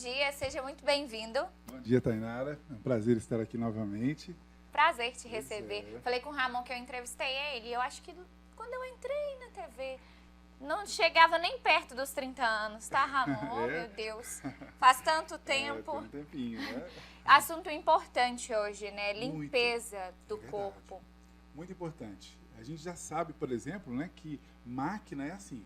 dia, seja muito bem-vindo. Bom dia, Tainara. É um prazer estar aqui novamente. Prazer te receber. Falei com o Ramon que eu entrevistei ele e eu acho que quando eu entrei na TV, não chegava nem perto dos 30 anos, tá, Ramon? Oh, meu Deus. Faz tanto tempo. Tem um tempinho, né? Assunto importante hoje, né? Limpeza do corpo. Muito importante. A gente já sabe, por exemplo, né, que máquina é assim.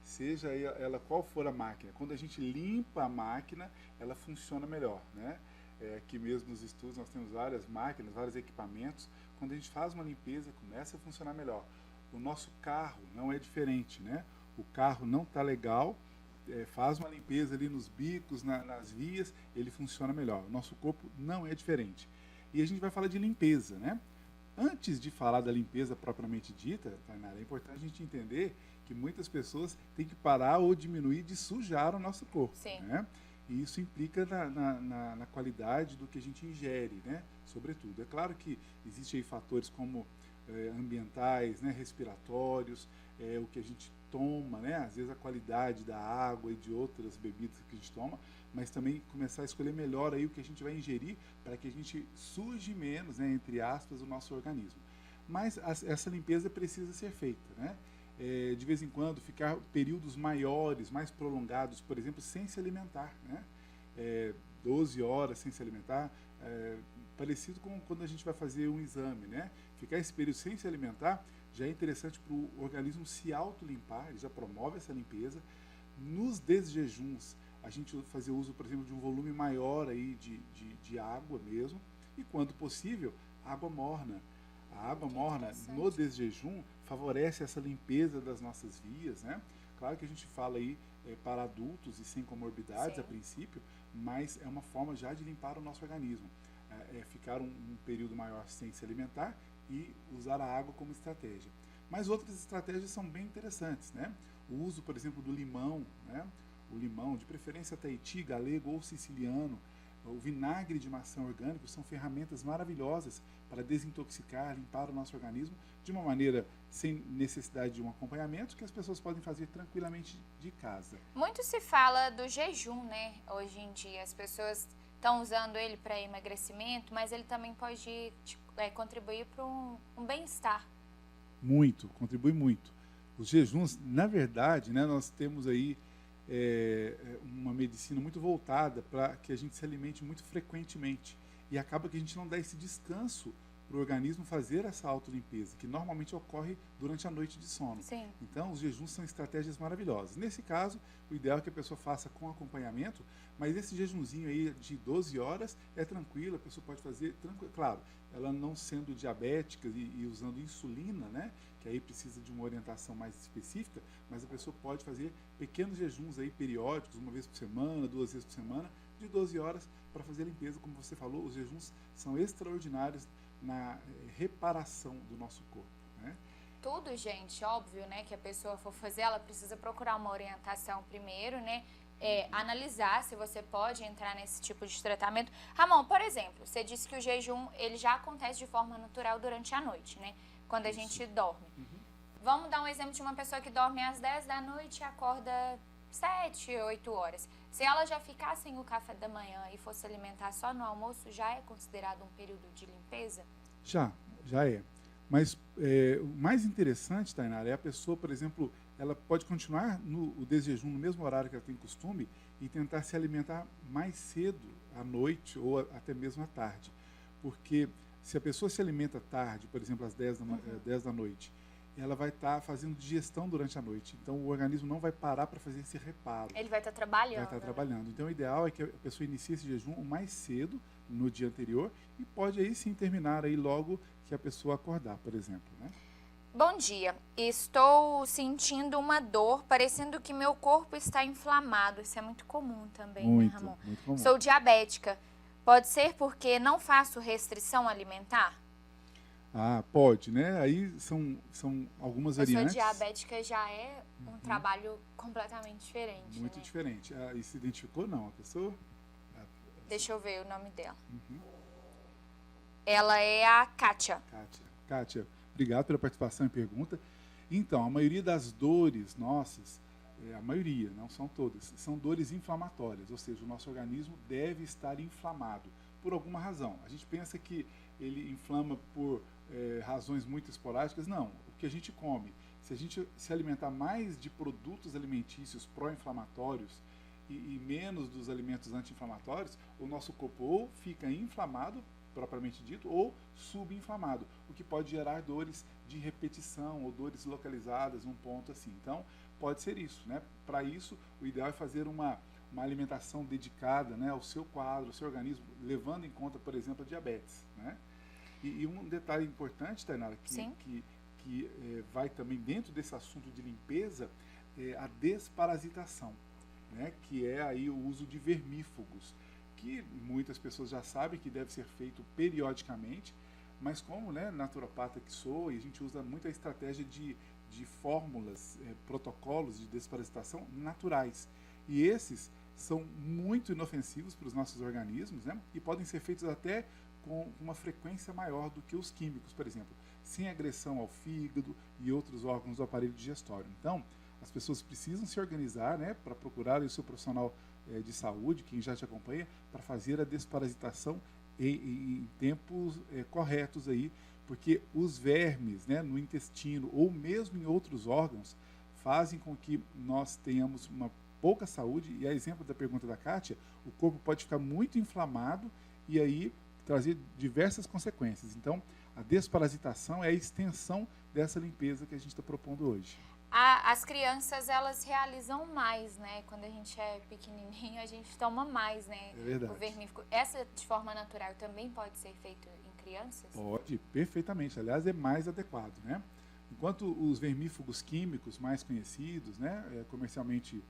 Seja ela qual for a máquina, quando a gente limpa a máquina, ela funciona melhor, né? Aqui mesmo nos estudos nós temos várias máquinas, vários equipamentos. Quando a gente faz uma limpeza, começa a funcionar melhor. O nosso carro não é diferente, né? O carro não está legal, faz uma limpeza ali nos bicos, nas vias, ele funciona melhor. O nosso corpo não é diferente. E a gente vai falar de limpeza, né? Antes de falar da limpeza propriamente dita, Tainara, é importante a gente entender que muitas pessoas têm que parar ou diminuir de sujar o nosso corpo. Sim. Né? E isso implica na qualidade do que a gente ingere, né? Sobretudo. É claro que existem aí fatores como ambientais, né? Respiratórios, o que a gente toma, né? Às vezes a qualidade da água e de outras bebidas que a gente toma, mas também começar a escolher melhor aí o que a gente vai ingerir para que a gente suje menos, né? Entre aspas, o nosso organismo. Mas essa limpeza precisa ser feita, né? De vez em quando, ficar períodos maiores, mais prolongados, por exemplo, sem se alimentar, né? 12 horas sem se alimentar, parecido com quando a gente vai fazer um exame, né? Ficar esse período sem se alimentar já é interessante para o organismo se autolimpar, ele já promove essa limpeza. Nos desjejuns, a gente fazer uso, por exemplo, de um volume maior aí de água mesmo, e quando possível, água morna. A água morna no desjejum favorece essa limpeza das nossas vias, né? Claro que a gente fala aí para adultos e sem comorbidades. Sim. A princípio, mas é uma forma já de limpar o nosso organismo. Ficar um período maior sem se alimentar e usar a água como estratégia. Mas outras estratégias são bem interessantes, né? O uso, por exemplo, do limão, né? O limão, de preferência Tahiti, galego ou siciliano, o vinagre de maçã orgânico são ferramentas maravilhosas para desintoxicar, limpar o nosso organismo de uma maneira sem necessidade de um acompanhamento, que as pessoas podem fazer tranquilamente de casa. Muito se fala do jejum, né? Hoje em dia as pessoas estão usando ele para emagrecimento, mas ele também pode contribuir para um bem-estar. Muito, contribui muito. Os jejuns, na verdade, né, nós temos aí uma medicina muito voltada para que a gente se alimente muito frequentemente. E acaba que a gente não dá esse descanso para o organismo fazer essa autolimpeza, que normalmente ocorre durante a noite de sono. Sim. Então, os jejuns são estratégias maravilhosas. Nesse caso, o ideal é que a pessoa faça com acompanhamento, mas esse jejunzinho aí de 12 horas é tranquilo, a pessoa pode fazer tranquilo. Claro, ela não sendo diabética e usando insulina, né, que aí precisa de uma orientação mais específica, mas a pessoa pode fazer pequenos jejuns aí periódicos, uma vez por semana, 2 vezes por semana, de 12 horas para fazer a limpeza. Como você falou, os jejuns são extraordinários na reparação do nosso corpo, né? Tudo, gente, óbvio, né, que a pessoa for fazer, ela precisa procurar uma orientação primeiro, né, analisar se você pode entrar nesse tipo de tratamento. Ramon, por exemplo, você disse que o jejum, ele já acontece de forma natural durante a noite, né, quando a gente dorme. Vamos dar um exemplo de uma pessoa que dorme às 10 da noite e acorda 7, 8 horas. Se ela já ficar sem o café da manhã e fosse alimentar só no almoço, já é considerado um período de limpeza? Já é. Mas o mais interessante, Tainara, é a pessoa, por exemplo, ela pode continuar o desjejum no mesmo horário que ela tem costume e tentar se alimentar mais cedo, à noite ou até mesmo à tarde. Porque se a pessoa se alimenta tarde, por exemplo, às 10 da noite, ela vai estar fazendo digestão durante a noite. Então, o organismo não vai parar para fazer esse reparo. Ele vai estar trabalhando. Vai estar trabalhando. Então, o ideal é que a pessoa inicie esse jejum o mais cedo, no dia anterior, e pode aí sim terminar aí logo que a pessoa acordar, por exemplo, né? Bom dia. Estou sentindo uma dor, parecendo que meu corpo está inflamado. Isso é muito comum também, né, Ramon? Muito comum. Sou diabética. Pode ser porque não faço restrição alimentar? Ah, pode, né? Aí são algumas variantes. A pessoa diabética já é um trabalho completamente diferente, Muito né? diferente. E se identificou, não? A pessoa... Deixa eu ver o nome dela. Ela é a Kátia. Kátia, obrigado pela participação e pergunta. Então, a maioria das dores nossas a maioria, não são todas, são dores inflamatórias, ou seja, o nosso organismo deve estar inflamado por alguma razão. A gente pensa que ele inflama por razões muito esporádicas, não. O que a gente come, se a gente se alimentar mais de produtos alimentícios pró-inflamatórios e menos dos alimentos anti-inflamatórios, o nosso corpo ou fica inflamado, propriamente dito, ou subinflamado, o que pode gerar dores de repetição ou dores localizadas num ponto assim. Então, pode ser isso, né? Para isso, o ideal é fazer uma alimentação dedicada, né, ao seu quadro, ao seu organismo, levando em conta, por exemplo, a diabetes, né? E um detalhe importante, Tainara, que vai também dentro desse assunto de limpeza, é a desparasitação, né? Que é aí o uso de vermífugos, que muitas pessoas já sabem que deve ser feito periodicamente, mas como, né, naturopata que sou, e a gente usa muito a estratégia de fórmulas, protocolos de desparasitação naturais. E esses são muito inofensivos para os nossos organismos, né? E podem ser feitos até com uma frequência maior do que os químicos, por exemplo, sem agressão ao fígado e outros órgãos do aparelho digestório. Então, as pessoas precisam se organizar, né, para procurar o seu profissional de saúde, quem já te acompanha, para fazer a desparasitação em tempos corretos aí, porque os vermes, né, no intestino ou mesmo em outros órgãos fazem com que nós tenhamos uma pouca saúde, e a exemplo da pergunta da Kátia, o corpo pode ficar muito inflamado e aí trazer diversas consequências. Então, a desparasitação é a extensão dessa limpeza que a gente está propondo hoje. As crianças, elas realizam mais, né? Quando a gente é pequenininho, a gente toma mais, né? É verdade. O vermífugo. Essa, de forma natural, também pode ser feito em crianças? Pode, perfeitamente. Aliás, é mais adequado, né? Enquanto os vermífugos químicos mais conhecidos, né, comercialmente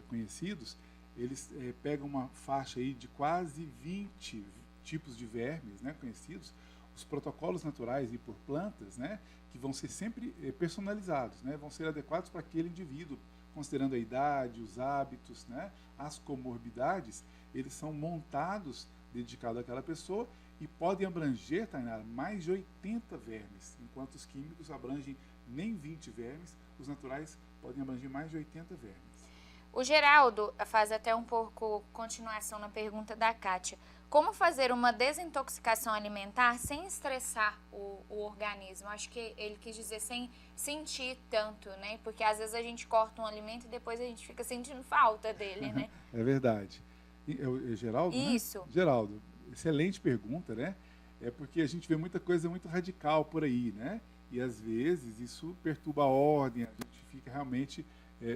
conhecidos, eles pegam uma faixa aí de quase 20 tipos de vermes, né, conhecidos. Os protocolos naturais e por plantas, né, que vão ser sempre personalizados, né, vão ser adequados para aquele indivíduo, considerando a idade, os hábitos, né, as comorbidades, eles são montados dedicados àquela pessoa e podem abranger, Tainara, mais de 80 vermes, enquanto os químicos abrangem nem 20 vermes, os naturais podem abranger mais de 80 vermes. O Geraldo faz até um pouco continuação na pergunta da Kátia. Como fazer uma desintoxicação alimentar sem estressar o organismo? Acho que ele quis dizer sem sentir tanto, né? Porque às vezes a gente corta um alimento e depois a gente fica sentindo falta dele, né? É verdade. Geraldo, isso. Né? Geraldo, excelente pergunta, né? É porque a gente vê muita coisa muito radical por aí, né? E às vezes isso perturba a ordem, a gente fica realmente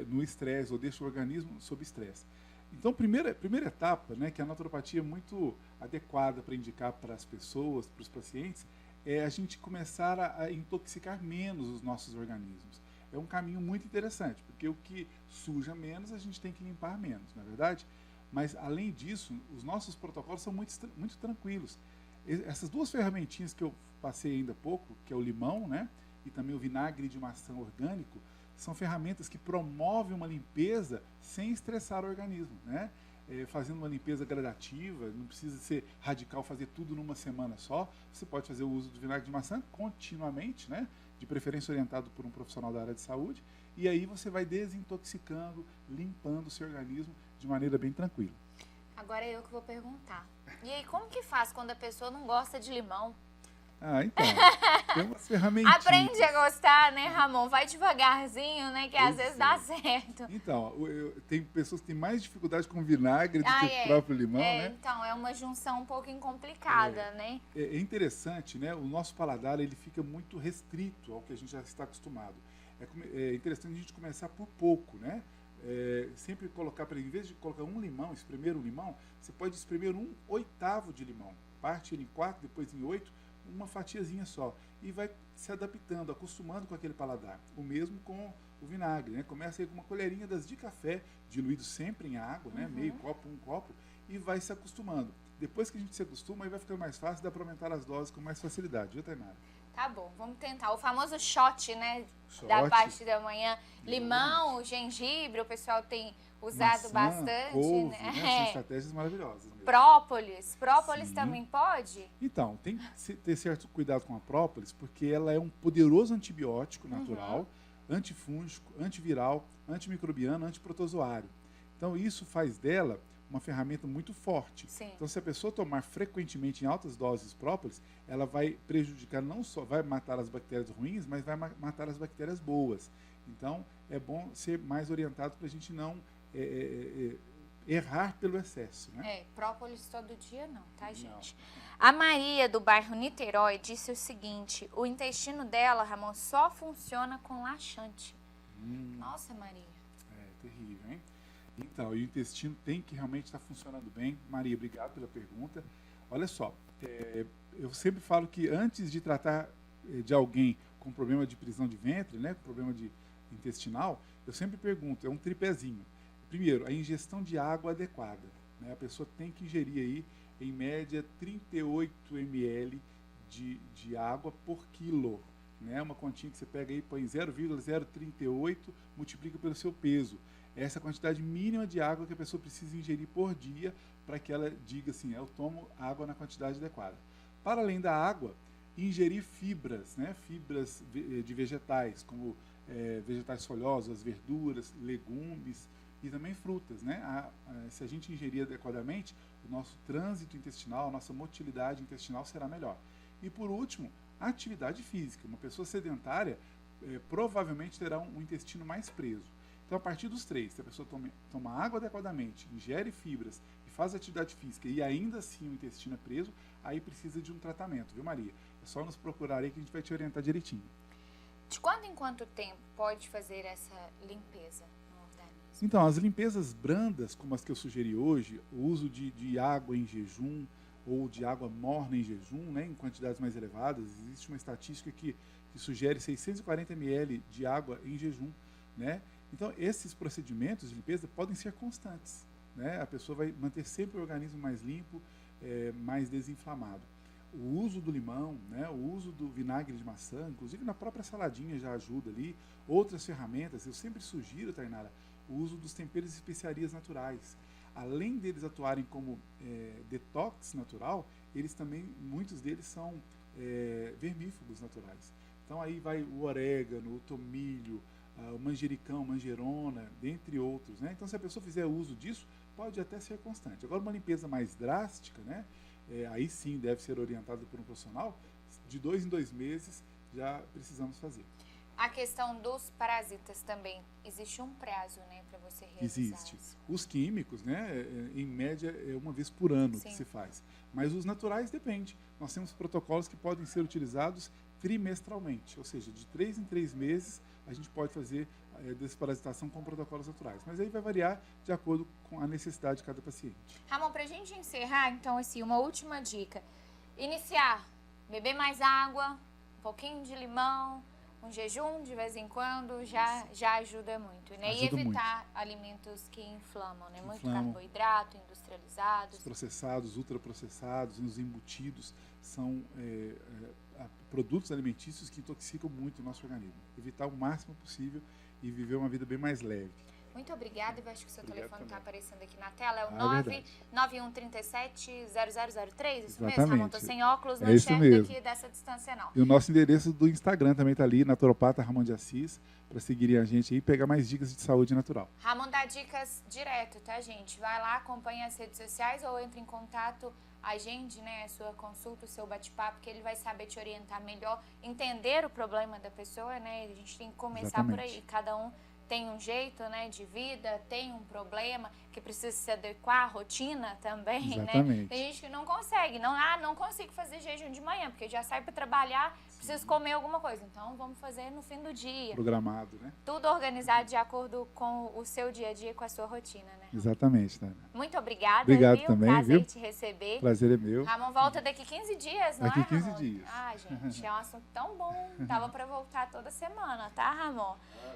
no estresse ou deixa o organismo sob estresse. Então, primeira etapa, né, que a naturopatia é muito adequada para indicar para as pessoas, para os pacientes, é a gente começar a intoxicar menos os nossos organismos. É um caminho muito interessante, porque o que suja menos, a gente tem que limpar menos, não é verdade? Mas, além disso, os nossos protocolos são muito tranquilos. Essas duas ferramentinhas que eu passei ainda há pouco, que é o limão, né, e também o vinagre de maçã orgânico, são ferramentas que promovem uma limpeza sem estressar o organismo, né? Fazendo uma limpeza gradativa, não precisa ser radical, fazer tudo numa semana só. Você pode fazer o uso do vinagre de maçã continuamente, né? De preferência orientado por um profissional da área de saúde, e aí você vai desintoxicando, limpando o seu organismo de maneira bem tranquila. Agora é eu que vou perguntar. E aí, como que faz quando a pessoa não gosta de limão? Ah, então, tem umas ferramentinhas. Aprende a gostar, né, Ramon? Vai devagarzinho, né, que às vezes dá certo. Então, tem pessoas que têm mais dificuldade com vinagre do que o próprio limão, né? Então, é uma junção um pouco complicada, né? É interessante, né? O nosso paladar, ele fica muito restrito ao que a gente já está acostumado. É interessante a gente começar por pouco, né? Sempre colocar, em vez de colocar um limão, espremer um limão, você pode espremer 1/8 de limão. Parte ele em 4, depois em 8, uma fatiazinha só, e vai se adaptando, acostumando com aquele paladar. O mesmo com o vinagre, né? Começa aí com uma colherinha de café, diluído sempre em água, né? Meio copo, um copo, e vai se acostumando. Depois que a gente se acostuma, aí vai ficando mais fácil, dá para aumentar as doses com mais facilidade, viu, Tainara? Tá bom, vamos tentar. O famoso shot, né? Da parte da manhã. Limão, gengibre, o pessoal tem usado bastante, couve, né? São estratégias maravilhosas mesmo. Própolis. Própolis Sim. também pode? Então, tem que ter certo cuidado com a própolis, porque ela é um poderoso antibiótico natural, antifúngico, antiviral, antimicrobiano, antiprotozoário. Então, isso faz dela uma ferramenta muito forte. Sim. Então, se a pessoa tomar frequentemente em altas doses própolis, ela vai prejudicar, não só vai matar as bactérias ruins, mas vai matar as bactérias boas. Então, é bom ser mais orientado para a gente não errar pelo excesso, né? Própolis todo dia não, tá, gente? Não. A Maria, do bairro Niterói, disse o seguinte: o intestino dela, Ramon, só funciona com laxante. Nossa, Maria. Terrível, hein? Então, e o intestino tem que realmente estar funcionando bem. Maria, obrigado pela pergunta. Olha só, eu sempre falo que antes de tratar de alguém com problema de prisão de ventre, né, com problema intestinal, eu sempre pergunto, é um tripézinho. Primeiro, a ingestão de água adequada, né? A pessoa tem que ingerir aí, em média, 38 ml de água por quilo. Né? Uma continha que você pega aí, põe 0,038, multiplica pelo seu peso. Essa é a quantidade mínima de água que a pessoa precisa ingerir por dia para que ela diga assim, eu tomo água na quantidade adequada. Para além da água, ingerir fibras, né? Fibras de vegetais, como vegetais folhosos, verduras, legumes e também frutas. Né? Se a gente ingerir adequadamente, o nosso trânsito intestinal, a nossa motilidade intestinal será melhor. E por último, a atividade física. Uma pessoa sedentária provavelmente terá um intestino mais preso. Então, a partir dos 3, se a pessoa toma água adequadamente, ingere fibras e faz atividade física e ainda assim o intestino é preso, aí precisa de um tratamento, viu, Maria? É só nos procurar aí que a gente vai te orientar direitinho. De quanto em quanto tempo pode fazer essa limpeza no organismo? Então, as limpezas brandas, como as que eu sugeri hoje, o uso de água em jejum ou de água morna em jejum, né, em quantidades mais elevadas, existe uma estatística que sugere 640 ml de água em jejum, né? Então, esses procedimentos de limpeza podem ser constantes, né? A pessoa vai manter sempre o organismo mais limpo, mais desinflamado. O uso do limão, né? O uso do vinagre de maçã, inclusive na própria saladinha já ajuda ali. Outras ferramentas, eu sempre sugiro, Tainara, o uso dos temperos e especiarias naturais. Além deles atuarem como detox natural, eles também, muitos deles são vermífugos naturais. Então, aí vai o orégano, o tomilho, o manjericão, manjerona, dentre outros, né? Então, se a pessoa fizer uso disso, pode até ser constante. Agora, uma limpeza mais drástica, né? Aí sim deve ser orientada por um profissional, de 2 em 2 meses já precisamos fazer. A questão dos parasitas também, existe um prazo, né, para você realizar? Existe. Os químicos, né, em média é uma vez por ano que se faz. Mas os naturais depende. Nós temos protocolos que podem ser utilizados trimestralmente, ou seja, de 3 em 3 meses a gente pode fazer desparasitação com protocolos naturais. Mas aí vai variar de acordo com a necessidade de cada paciente. Ramon, para a gente encerrar, então, assim, uma última dica. Iniciar, beber mais água, um pouquinho de limão, um jejum de vez em quando já ajuda muito, né? E evitar alimentos que inflamam, né? Muito carboidrato, industrializados. Os processados, ultraprocessados, os embutidos são produtos alimentícios que intoxicam muito o nosso organismo. Evitar o máximo possível e viver uma vida bem mais leve. Muito obrigada, eu acho que o seu telefone está aparecendo aqui na tela, é o 99137-0003, isso mesmo, Ramon? Estou sem óculos, não enxergo aqui dessa distância não. E o nosso endereço do Instagram também está ali, Naturopata Ramon de Assis, para seguirem a gente aí e pegar mais dicas de saúde natural. Ramon dá dicas direto, tá, gente? Vai lá, acompanha as redes sociais ou entre em contato, agende, né, a sua consulta, o seu bate-papo, que ele vai saber te orientar melhor, entender o problema da pessoa, né? A gente tem que começar por aí, cada um tem um jeito, né, de vida, tem um problema que precisa se adequar à rotina também, né? Tem gente que não consegue, não consigo fazer jejum de manhã, porque já sai para trabalhar, preciso comer alguma coisa. Então, vamos fazer no fim do dia. Programado, né? Tudo organizado de acordo com o seu dia a dia, com a sua rotina, né? Exatamente, Tânia. Muito obrigada, Obrigado viu? também, Prazer viu? te receber. Prazer é meu. Ramon volta daqui 15 dias, não daqui é, 15 Ramon? dias. Ah, gente, é um assunto tão bom. Tava para voltar toda semana, tá, Ramon?